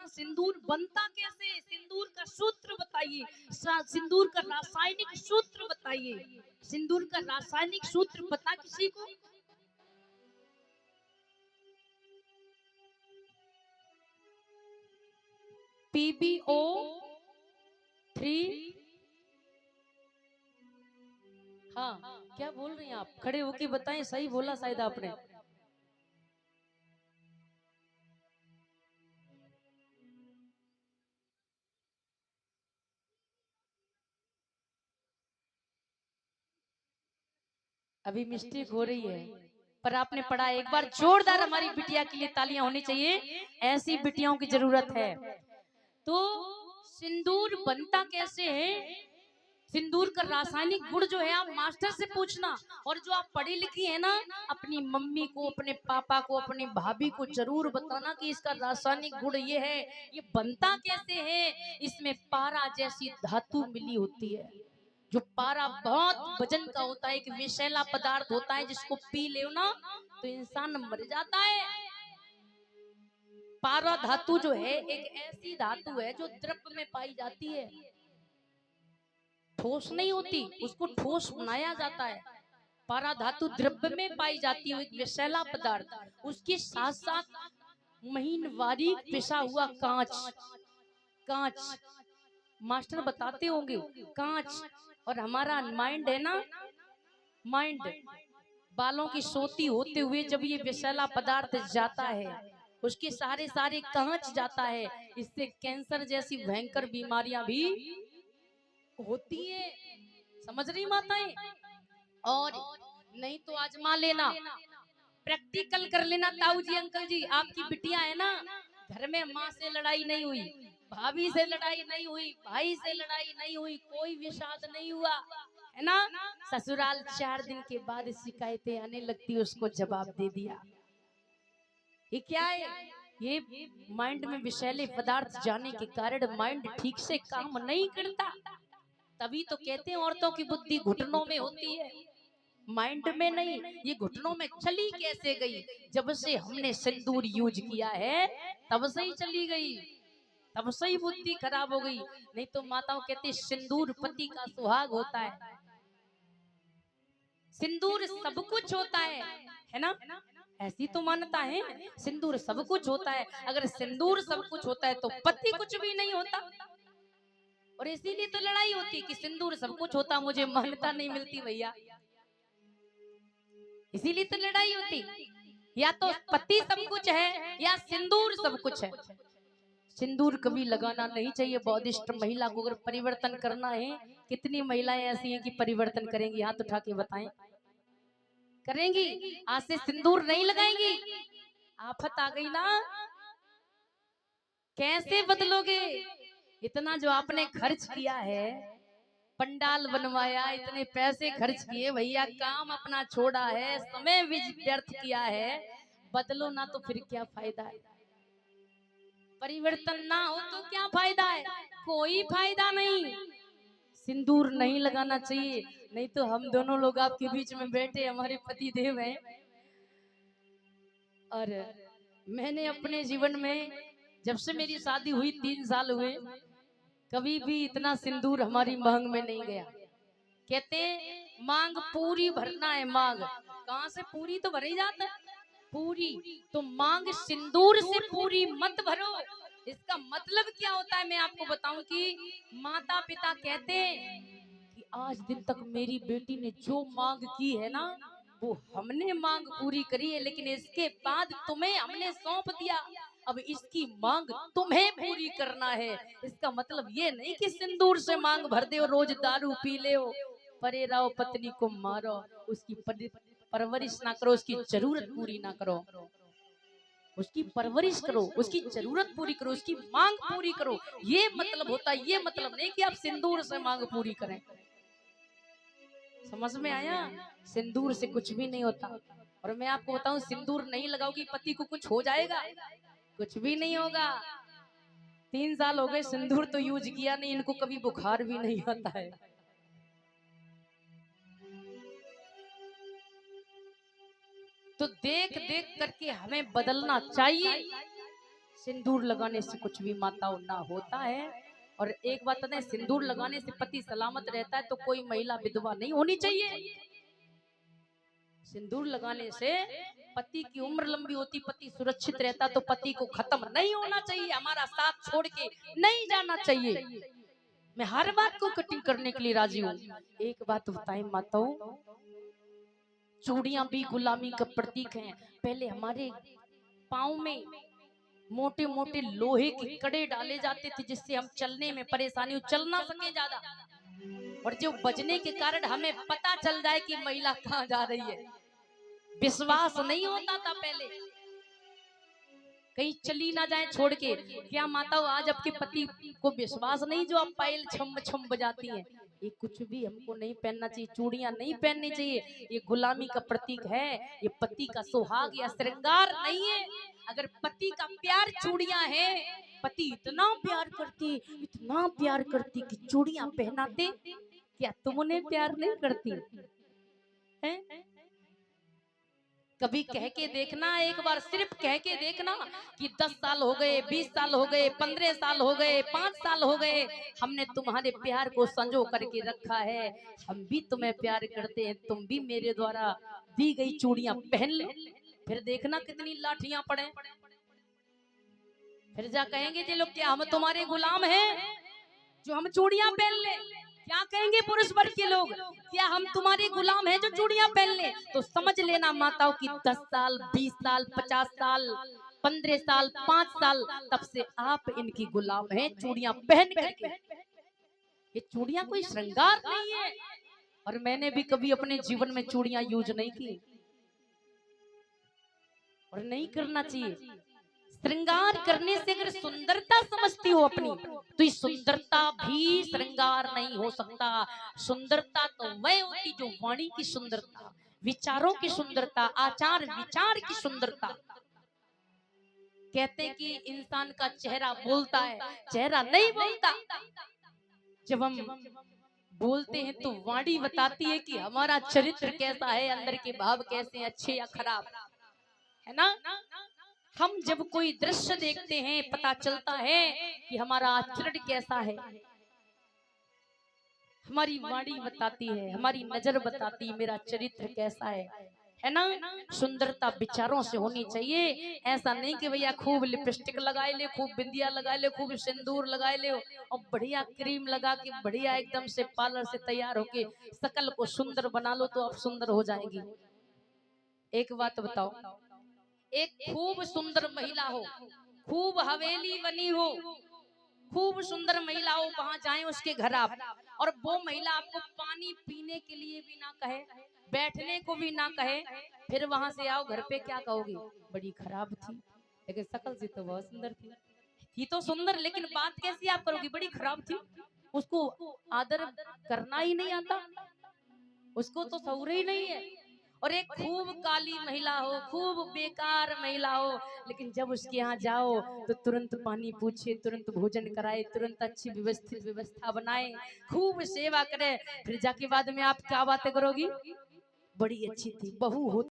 सिंदूर बनता कैसे, सिंदूर का सूत्र बताइए, सिंदूर का रासायनिक सूत्र बताइए। सिंदूर का रासायनिक सूत्र पता किसी को? PbO3। हाँ, क्या बोल रही हैं आप? खड़े होके बताएं, सही बोला शायद आपने। अभी मिस्टेक हो रही है, पर आपने पढ़ा। एक बार जोरदार हमारी बिटिया के लिए तालियां होनी चाहिए, ऐसी बिटियाओं की जरूरत है। तो सिंदूर बनता कैसे है, सिंदूर का रासायनिक गुण जो है आप मास्टर से पूछना, और जो आप पढ़ी लिखी है ना, अपनी मम्मी को, अपने पापा को, अपनी भाभी को जरूर बताना कि इसका रासायनिक गुण ये है, ये बनता कैसे है। इसमें पारा जैसी धातु मिली होती है। जो पारा बहुत वजन का होता है, एक विषैला पदार्थ होता है, जिसको पी ले ना तो इंसान मर जाता है। पारा धातु जो है एक ऐसी धातु है जो द्रव्य में पाई जाती है, ठोस नहीं होती, उसको ठोस बनाया जाता है। पारा धातु द्रव्य में पाई जाती है, एक विषैला पदार्थ। उसके साथ साथ महीन बारीक पिसा हुआ कांच, कांच मास्टर बताते होंगे, कांच। और हमारा माइंड है ना, माइंड, बालों की सोती होते हुए जब ये विषैला पदार्थ जाता है, उसके सारे सारे कांच जाता है। इससे कैंसर जैसी भयंकर बीमारियां भी होती है। समझ रही माताएं? और नहीं तो आजमा लेना, प्रैक्टिकल कर लेना। ताऊ जी, अंकल जी, आपकी बिटिया है ना, घर में माँ से लड़ाई नहीं हुई, भाभी से लड़ाई नहीं हुई, भाई से लड़ाई नहीं हुई, कोई विषाद नहीं हुआ, है ना। ससुराल 4 दिन के बाद शिकायतें आने लगती, उसको जवाब दे दिया। ये क्या है? ये माइंड में विषैले पदार्थ जाने के कारण माइंड ठीक से काम नहीं करता। तभी तो कहते हैं औरतों की बुद्धि घुटनों में होती है, माइंड में नहीं। ये घुटनों में चली कैसे गई? जब से हमने सिंदूर यूज किया है तब से ही चली गई, तब से ही बुद्धि खराब हो गई। नहीं तो माताओं कहती सिंदूर पति का सुहाग होता है, सिंदूर सब कुछ होता है ना। ऐसी तो मान्यता है, सिंदूर सब कुछ होता है। अगर सिंदूर सब कुछ होता है तो पति कुछ भी नहीं होता। और इसीलिए तो लड़ाई होती कि सिंदूर सब कुछ होता, मुझे मान्यता नहीं मिलती भैया, इसीलिए तो लड़ाई होती। या तो पति सब कुछ है या सिंदूर सब कुछ है। सिंदूर कभी लगाना नहीं चाहिए बौद्धिस्ट महिला को, अगर परिवर्तन करना है। कितनी महिलाएं ऐसी हैं कि परिवर्तन करेंगी? हाथ उठा के बताएं, करेंगी? आज से सिंदूर नहीं लगाएंगी? आफत आ गई ना, कैसे बदलोगे? इतना जो आपने खर्च किया है, पंडाल बनवाया, इतने पैसे खर्च किए भैया, काम अपना छोड़ा है, समय व्यर्थ किया है, बदलो ना तो फिर क्या फायदा है? परिवर्तन ना हो तो क्या फायदा है? कोई फायदा नहीं। सिंदूर नहीं लगाना चाहिए। नहीं तो हम दोनों लोग आपके बीच में बैठे, हमारे पति देव हैं, और मैंने अपने जीवन में जब से मेरी शादी हुई 3 साल हुए, कभी भी इतना सिंदूर हमारी मांग में नहीं गया। कहते मांग पूरी भरना है, मांग कहाँ से पूरी तो भरी जाता है, पूरी तो मांग सिंदूर से पूरी मत भरो। इसका मतलब क्या होता है मैं आपको बताऊं कि माता पिता कहते हैं कि आज दिन तक मेरी बेटी ने जो मांग की है ना, वो हमने मांग पूरी करी है, लेकिन इसके बाद तुम्हें हमने सौंप दिया, अब इसकी मांग तुम्हें पूरी करना है। इसका मतलब ये नहीं कि सिंदूर से मांग भर दे और रोज दारू पी ले, परे रहो, पत्नी को मारो, उसकी परवरिश ना करो, उसकी जरूरत पूरी ना करो। उसकी परवरिश करो, उसकी जरूरत पूरी करो, उसकी मांग पूरी करो, ये मतलब होता है। ये मतलब नहीं कि आप सिंदूर से मांग पूरी करें। समझ में आया? सिंदूर से कुछ भी नहीं होता। और मैं आपको बताऊं, सिंदूर नहीं लगाओगी पति को कुछ हो जाएगा? कुछ भी नहीं होगा। 3 साल हो गए सिंदूर तो यूज किया नहीं, इनको कभी बुखार भी नहीं आता है। तो देख देख करके हमें बदलना चाहिए। सिंदूर लगाने से कुछ भी माताओं ना होता है। और एक बात है, सिंदूर लगाने से पति सलामत रहता है, तो कोई महिला विधवा नहीं होनी चाहिए। सिंदूर लगाने से पति की उम्र लंबी होती, पति सुरक्षित रहता, तो पति को खत्म नहीं होना चाहिए, हमारा साथ छोड़ के नहीं जाना चाहिए। मैं हर बात को कटिंग करने के लिए राजी हूँ। एक बात बताएं माताओं, चूड़ियां भी गुलामी का प्रतीक हैं। पहले हमारे पाँव में मोटे मोटे लोहे के कड़े डाले जाते थे, जिससे हम चलने में परेशानी हो, चल ना सके ज्यादा, और जो बजने के कारण हमें पता चल जाए कि महिला कहाँ जा रही है। विश्वास नहीं होता था पहले, कहीं चली ना जाए छोड़ के। क्या माताओं आज आपके पति को विश्वास नहीं, जो आप पायल छम छम बजाती हैं? ये कुछ भी हमको नहीं पहनना चाहिए, चूड़ियां नहीं पहननी चाहिए, ये गुलामी का प्रतीक है, ये पति का सुहाग या श्रृंगार नहीं है। अगर पति का प्यार चूड़ियां है, पति इतना प्यार करती, इतना प्यार करती कि चूड़ियां पहनाते, क्या तुम उन्हें प्यार नहीं करती हैं? कभी कह के देखना, एक बार सिर्फ कह के देखना कि 10 साल हो गए, 20 साल हो गए, 15 साल हो गए, 5 साल हो गए, हमने तुम्हारे प्यार को संजो करके रखा है, हम भी तुम्हें प्यार करते हैं, तुम भी मेरे द्वारा दी गई चूड़ियां पहन लो। फिर देखना कितनी लाठियां पड़े। फिर जा कहेंगे जे लोग, क्या हम तुम्हारे गुलाम हैं जो हम चूड़ियां पहन ले? क्या कहेंगे पुरुष वर्ग के लोग, क्या हम तुम्हारे गुलाम हैं जो चूड़ियां पहन ले? तो समझ लेना माताओं की 10 साल, 20 साल, 50 साल, 15 साल, 5 साल, तब से आप इनकी गुलाम हैं चूड़ियां पहन करके। ये चूड़ियां कोई श्रृंगार नहीं है, और मैंने भी कभी अपने जीवन में चूड़ियां यूज नहीं की, और नहीं करना चाहिए। श्रृंगार करने से अगर सुंदरता समझती हो अपनी, तो ये सुंदरता भी श्रृंगार नहीं हो सकता। सुंदरता तो वह होती जो वाणी की सुंदरता, विचारों की सुंदरता, आचार विचार की सुंदरता। कहते हैं कि इंसान का चेहरा बोलता है, चेहरा नहीं बोलता। जब हम बोलते हैं तो वाणी बताती है कि हमारा चरित्र कैसा है, अंदर के भाव कैसे हैं, अच्छे या खराब, है ना? हम जब कोई दृश्य देखते हैं, पता चलता है कि हमारा आचरण कैसा है। हमारी वाणी बताती है, हमारी नजर बताती है मेरा चरित्र कैसा है ना? सुंदरता विचारों से होनी चाहिए। ऐसा नहीं कि भैया खूब लिपस्टिक लगाए ले, खूब बिंदिया लगाए ले, खूब सिंदूर लगाए ले, और बढ़िया क्रीम लगा के बढ़िया एकदम से पार्लर से तैयार होके शकल को सुंदर बना लो तो आप सुंदर हो जाएंगी। एक बात बताओ, एक खूब सुंदर महिला हो, खूब हवेली बनी हो, खूब सुंदर महिला हो, वहां जाएं उसके घर आप, और वो महिला आपको पानी पीने के लिए भी ना कहे, बैठने को भी ना कहे, फिर वहां से आओ घर पे, क्या कहोगी? बड़ी खराब थी, लेकिन शकल से तो बहुत सुंदर थी तो सुंदर, लेकिन बात कैसी आप करोगी? बड़ी खराब थी। उसको आदर करना ही नहीं आता, उसको तो सौर ही नहीं है। और एक खूब काली महिला हो, खूब बेकार महिला हो, लेकिन जब उसके यहाँ जाओ तो तुरंत पानी पूछे, तुरंत भोजन कराए, तुरंत अच्छी व्यवस्थित व्यवस्था बनाए, खूब सेवा करे, फिर जाके बाद में आप क्या बातें करोगी? बड़ी अच्छी थी, बहू हो